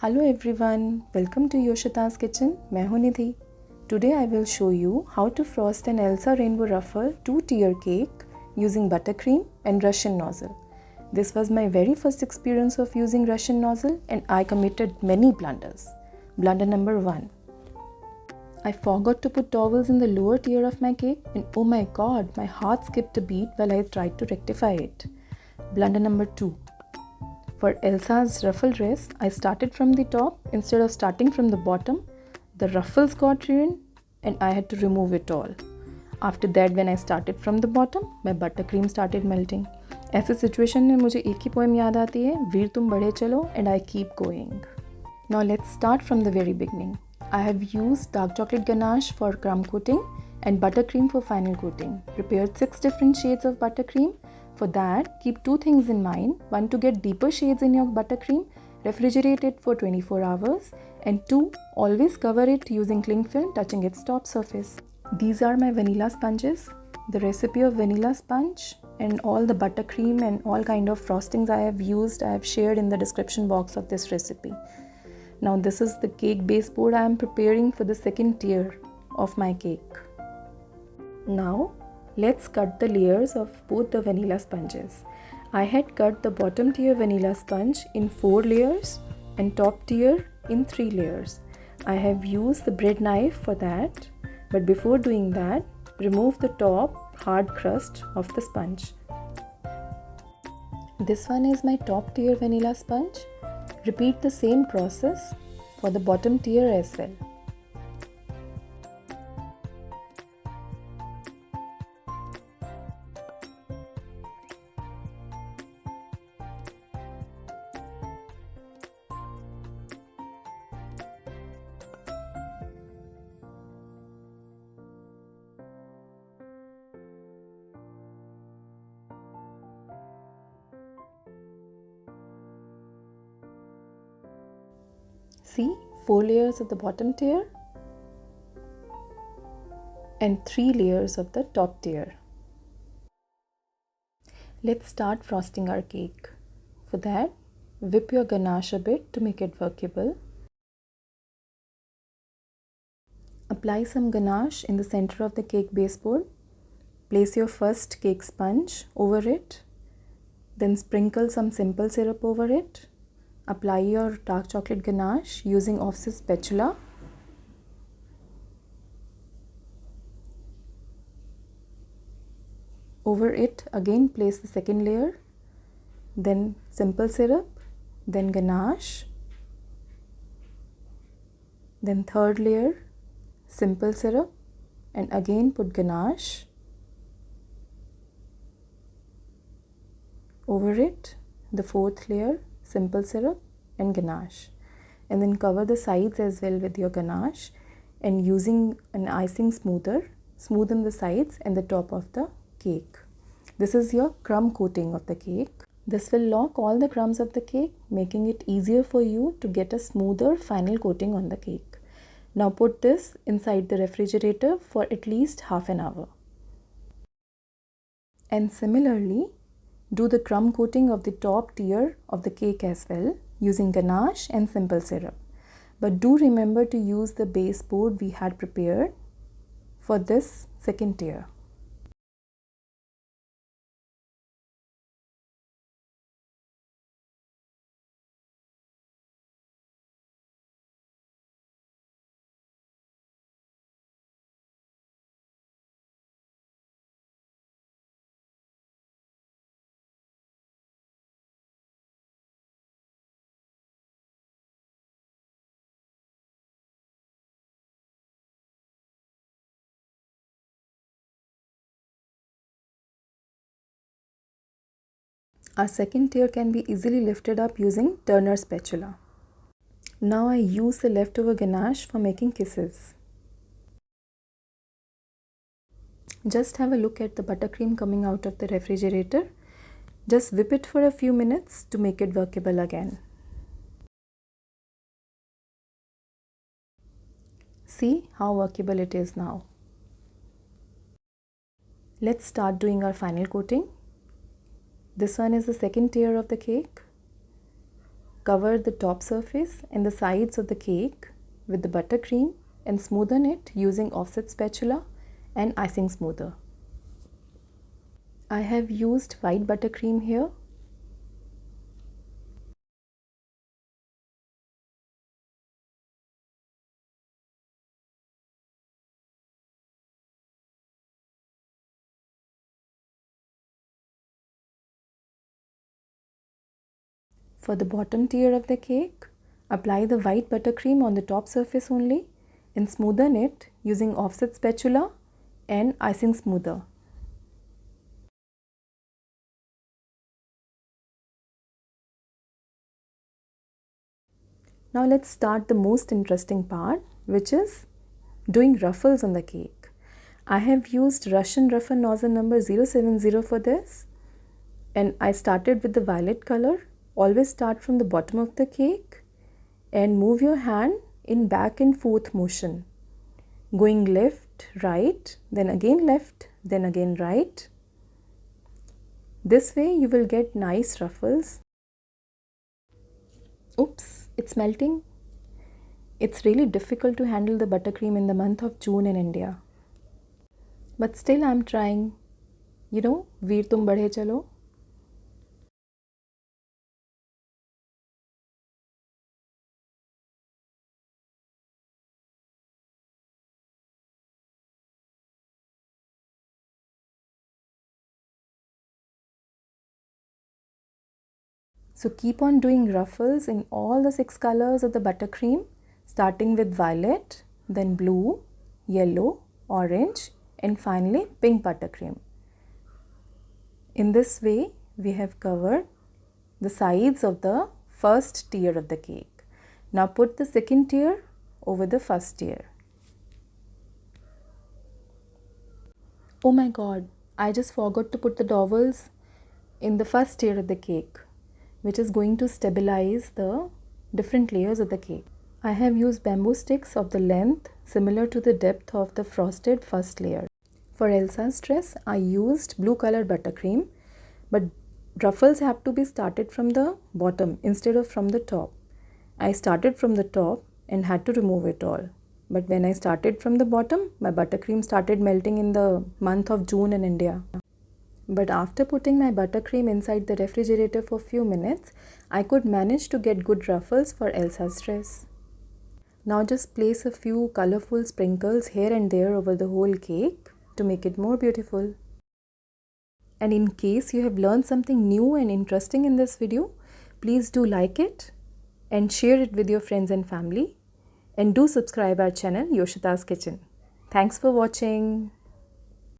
Hello everyone, welcome to Yoshita's Kitchen. मैं हूँ निधि. Today I will show you how to frost an Elsa Rainbow Ruffle 2-tier cake using buttercream and Russian nozzle. This was my very first experience of using Russian nozzle and I committed many blunders. Blunder number 1. I forgot to put towels in the lower tier of my cake and oh my god, my heart skipped a beat while I tried to rectify it. Blunder number 2. For Elsa's ruffle dress, I started from the top instead of starting from the bottom. The ruffles got ruined and I had to remove it all. After that, when I started from the bottom, my buttercream started melting. ऐसे situation में मुझे एक ही poem याद आती है, वीर तुम बढ़े चलो and I keep going. Now let's start from the very beginning. I have used dark chocolate ganache for crumb coating and buttercream for final coating. Prepared 6 different shades of buttercream. For that, keep 2 things in mind. 1, to get deeper shades in your buttercream, refrigerate it for 24 hours. And 2, always cover it using cling film touching its top surface. These are my vanilla sponges. The recipe of vanilla sponge and all the buttercream and all kind of frostings I have used, I have shared in the description box of this recipe. Now this is the cake base board I am preparing for the second tier of my cake. Now let's cut the layers of both the vanilla sponges. I had cut the bottom tier vanilla sponge in 4 layers and top tier in 3 layers. I have used the bread knife for that, but before doing that, remove the top hard crust of the sponge. This one is my top tier vanilla sponge. Repeat the same process for the bottom tier as well. See, 4 layers of the bottom tier and 3 layers of the top tier. Let's start frosting our cake. For that, whip your ganache a bit to make it workable. Apply some ganache in the center of the cake baseboard. Place your first cake sponge over it. Then sprinkle some simple syrup over it. Apply your dark chocolate ganache using offset spatula. Over it again place the second layer, then simple syrup, then ganache, then third layer, simple syrup, and again put ganache. Over it, the fourth layer, simple syrup and ganache, and then cover the sides as well with your ganache and using an icing smoother, smoothen the sides and the top of the cake. This is your crumb coating of the cake. This will lock all the crumbs of the cake, making it easier for you to get a smoother final coating on the cake. Now put this inside the refrigerator for at least half an hour. And similarly, do the crumb coating of the top tier of the cake as well using ganache and simple syrup. But do remember to use the base board we had prepared for this second tier. Our second tier can be easily lifted up using Turner spatula. Now I use the leftover ganache for making kisses. Just have a look at the buttercream coming out of the refrigerator. Just whip it for a few minutes to make it workable again. See how workable it is now. Let's start doing our final coating. This one is the second tier of the cake. cover the top surface and the sides of the cake with the buttercream and smoothen it using offset spatula and icing smoother. I have used white buttercream here. For the bottom tier of the cake, apply the white buttercream on the top surface only and smoothen it using offset spatula and icing smoother. Now let's start the most interesting part, which is doing ruffles on the cake. I have used Russian ruffle nozzle number 070 for this, and I started with the violet color. Always start from the bottom of the cake and move your hand in back and forth motion, going left, right, then again left, then again right. This way you will get nice ruffles. Oops, it's melting. It's really difficult to handle the buttercream in the month of June in India. But still I'm trying. You know, veer tum badhe chalo. So keep on doing ruffles in all the 6 colors of the buttercream, starting with violet, then blue, yellow, orange, and finally pink buttercream. In this way, we have covered the sides of the first tier of the cake. Now put the second tier over the first tier. Oh my god, I just forgot to put the dowels in the first tier of the cake, which is going to stabilize the different layers of the cake. I have used bamboo sticks of the length similar to the depth of the frosted first layer. For Elsa's dress, I used blue colored buttercream, but ruffles have to be started from the bottom instead of from the top. I started from the top and had to remove it all. But when I started from the bottom, my buttercream started melting in the month of June in India. But after putting my buttercream inside the refrigerator for a few minutes, I could manage to get good ruffles for Elsa's dress. Now just place a few colorful sprinkles here and there over the whole cake to make it more beautiful. And in case you have learned something new and interesting in this video, please do like it and share it with your friends and family. And do subscribe our channel Yoshita's Kitchen. Thanks for watching.